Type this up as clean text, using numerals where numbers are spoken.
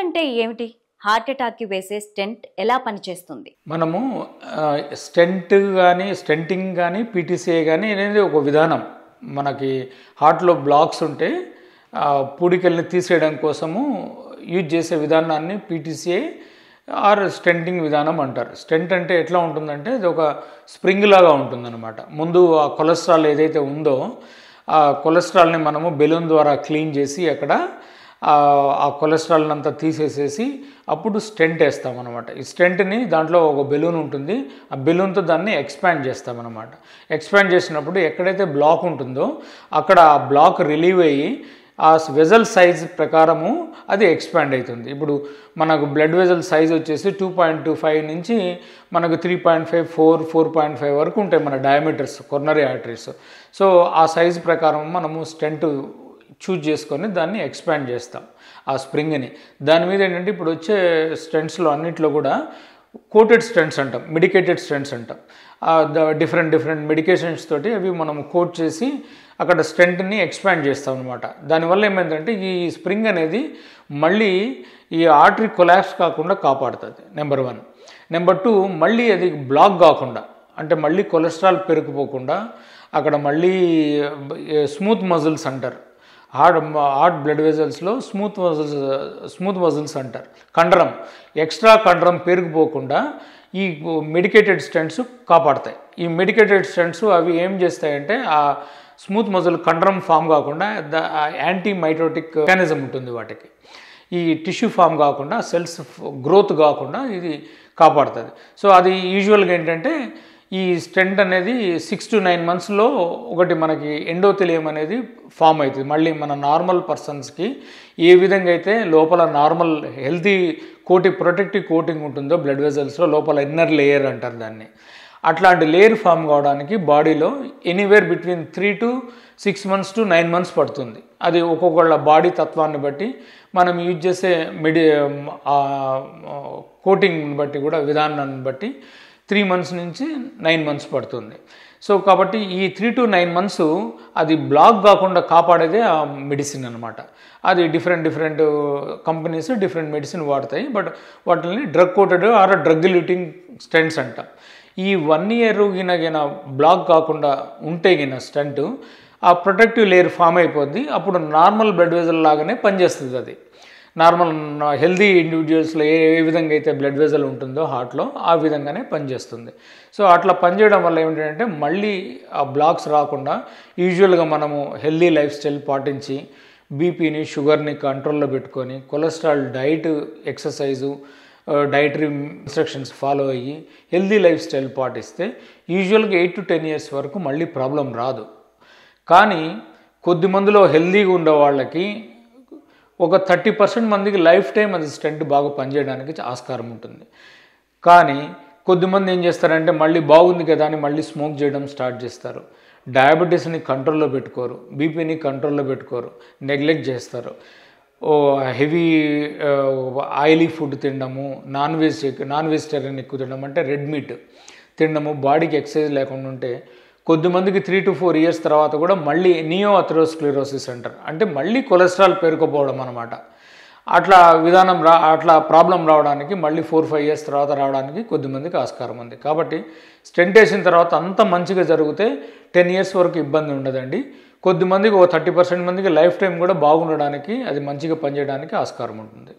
అంటే ఏమిటి? హార్ట్ అటాక్‌కి వేసే స్టెంట్ ఎలా పనిచేస్తుంది? మనము స్టెంట్ గానీ, స్టెంటింగ్ గానీ, పీటీసీఏ గానీ అనేది ఒక విధానం. మనకి హార్ట్‌లో బ్లాక్స్ ఉంటే పూడికల్ని తీసేయడం కోసము యూజ్ చేసే విధానాన్ని పీటీసీఏ ఆర్ స్టెంటింగ్ విధానం అంటారు. స్టెంట్ అంటే ఎట్లా ఉంటుందంటే అది ఒక స్ప్రింగ్ లాగా ఉంటుందన్నమాట. ముందు ఆ కొలెస్ట్రాల్ ఏదైతే ఉందో ఆ కొలెస్ట్రాల్ని మనము బెలూన్ ద్వారా క్లీన్ చేసి అక్కడ ఆ కొలెస్ట్రాల్ని అంతా తీసేసేసి అప్పుడు స్టెంట్ వేస్తామన్నమాట. ఈ స్టెంట్ని దాంట్లో ఒక బెలూన్ ఉంటుంది, ఆ బెలూన్తో దాన్ని ఎక్స్పాండ్ చేస్తామన్నమాట. ఎక్స్పాండ్ చేసినప్పుడు ఎక్కడైతే బ్లాక్ ఉంటుందో అక్కడ ఆ బ్లాక్ రిలీవ్ అయ్యి ఆ వెజల్ సైజ్ ప్రకారము అది ఎక్స్పాండ్ అవుతుంది. ఇప్పుడు మనకు బ్లడ్ వెజల్ సైజ్ వచ్చేసి 2.25 నుంచి మనకు 3.5, 4.5 వరకు ఉంటాయి మన డయామీటర్స్, కొర్నరీ ఆర్టరీస్. సో ఆ సైజ్ ప్రకారం మనము స్టెంట్ చూజ్ చేసుకొని దాన్ని ఎక్స్పాండ్ చేస్తాం ఆ స్ప్రింగ్ని. దాని మీద ఏంటంటే ఇప్పుడు వచ్చే స్టెంట్స్లో అన్నింటిలో కూడా కోటెడ్ స్టెంట్స్ అంటాం, మెడికేటెడ్ స్టెంట్స్ అంటాం. డిఫరెంట్ మెడికేషన్స్ తోటి అవి మనం కోట్ చేసి అక్కడ స్టెంట్ని ఎక్స్పాండ్ చేస్తాం అనమాట. దానివల్ల ఏమైందంటే ఈ స్ప్రింగ్ అనేది మళ్ళీ ఈ ఆర్టరీ కొలాప్స్ కాకుండా కాపాడుతుంది, నెంబర్ 1. నెంబర్ 2, మళ్ళీ అది బ్లాక్ కాకుండా, అంటే మళ్ళీ కొలెస్ట్రాల్ పెరిగిపోకుండా అక్కడ మళ్ళీ స్మూత్ మజిల్స్ అంటారు. హార్ట్ బ్లడ్ వెజల్స్లో స్మూత్ మజిల్స్ అంటారు. కండరం, ఎక్స్ట్రా కండరం పెరిగిపోకుండా ఈ మెడికేటెడ్ స్టెంట్స్ కాపాడతాయి. ఈ మెడికేటెడ్ స్టెంట్స్ అవి ఏం చేస్తాయంటే ఆ స్మూత్ మజిల్ కండరం ఫామ్ కాకుండా యాంటీ మైటోటిక్ మెకానిజం ఉంటుంది వాటికి. ఈ టిష్యూ ఫామ్ కాకుండా, సెల్స్ గ్రోత్ కాకుండా ఇది కాపాడుతుంది. సో అది యూజువల్గా ఏంటంటే ఈ స్టెంట్ అనేది 6 to 9 monthsలో ఒకటి మనకి ఎండోథెలియం అనేది ఫామ్ అవుతుంది. మళ్ళీ మన నార్మల్ పర్సన్స్కి ఏ విధంగా అయితే లోపల నార్మల్ హెల్తీ ప్రొటెక్టివ్ కోటింగ్ ఉంటుందో బ్లడ్ వెజల్స్లో, లోపల ఇన్నర్ లేయర్ అంటారు దాన్ని, అట్లాంటి లేయర్ ఫామ్ కావడానికి బాడీలో anywhere between 3 to 6 months to 9 months పడుతుంది. అది ఒక్కొక్కళ్ళ బాడీ తత్వాన్ని బట్టి, మనం యూజ్ చేసే కోటింగ్ని బట్టి కూడా, విధానాన్ని బట్టి 3 months నుంచి 9 months పడుతుంది. సో కాబట్టి ఈ 3 to 9 months అది బ్లాక్ కాకుండా కాపాడేదే ఆ మెడిసిన్ అనమాట. అది డిఫరెంట్ కంపెనీస్ డిఫరెంట్ మెడిసిన్ వాడతాయి, బట్ వాటిని drug coated or drug eluting stents అంటాం. ఈ 1 year గిన బ్లాక్ కాకుండా ఉంటే స్టెంట్ ఆ ప్రొటెక్టివ్ లేయర్ ఫామ్ అయిపోద్ది. అప్పుడు నార్మల్ బ్లడ్ వెజల్ లాగానే పనిచేస్తుంది. అది నార్మల్ హెల్దీ ఇండివిజువల్స్లో ఏ విధంగా అయితే బ్లడ్ వెజల్ ఉంటుందో హార్ట్లో ఆ విధంగానే పనిచేస్తుంది. సో అట్లా పనిచేయడం వల్ల ఏమిటంటే మళ్ళీ ఆ బ్లాక్స్ రాకుండా యూజువల్గా మనము హెల్దీ లైఫ్ స్టైల్ పాటించి బీపీని, షుగర్ని కంట్రోల్లో పెట్టుకొని, cholesterol, diet, exercise, dietary instructions follow అయ్యి హెల్దీ లైఫ్ స్టైల్ పాటిస్తే యూజువల్గా 8 to 10 years వరకు మళ్ళీ ప్రాబ్లం రాదు. కానీ కొద్ది మందిలో హెల్దీగా ఉండే వాళ్ళకి ఒక 30% మందికి లైఫ్ టైం అది స్టెంట్ బాగా పనిచేయడానికి ఆస్కారం ఉంటుంది. కానీ కొద్దిమంది ఏం చేస్తారంటే మళ్ళీ బాగుంది కదా అని మళ్ళీ స్మోక్ చేయడం స్టార్ట్ చేస్తారు. డయాబెటీస్ని కంట్రోల్లో పెట్టుకోరు, బీపీని కంట్రోల్లో పెట్టుకోరు, నెగ్లెక్ట్ చేస్తారు. హెవీ ఆయిలీ ఫుడ్ తినడము, నాన్ వెజిటేరియన్ ఎక్కువ తినడం, అంటే రెడ్ మీట్ తినడము, బాడీకి ఎక్సర్సైజ్ లేకుండా ఉంటే కొద్దిమందికి 3 to 4 years తర్వాత కూడా మళ్ళీ నియో అథెరోస్క్లెరోసిస్ అంటారు, అంటే మళ్ళీ కొలెస్ట్రాల్ పెరుగుపోవడం అనమాట. అట్లా ప్రాబ్లం రావడానికి మళ్ళీ 4-5 years తర్వాత రావడానికి కొద్దిమందికి ఆస్కారం ఉంది. కాబట్టి స్టెంట్ వేసిన తర్వాత అంత మంచిగా జరిగితే 10 years వరకు ఇబ్బంది ఉండదండి. కొద్దిమందికి 30% మందికి లైఫ్ టైం కూడా బాగుండడానికి, అది మంచిగా పనిచేయడానికి ఆస్కారం ఉంటుంది.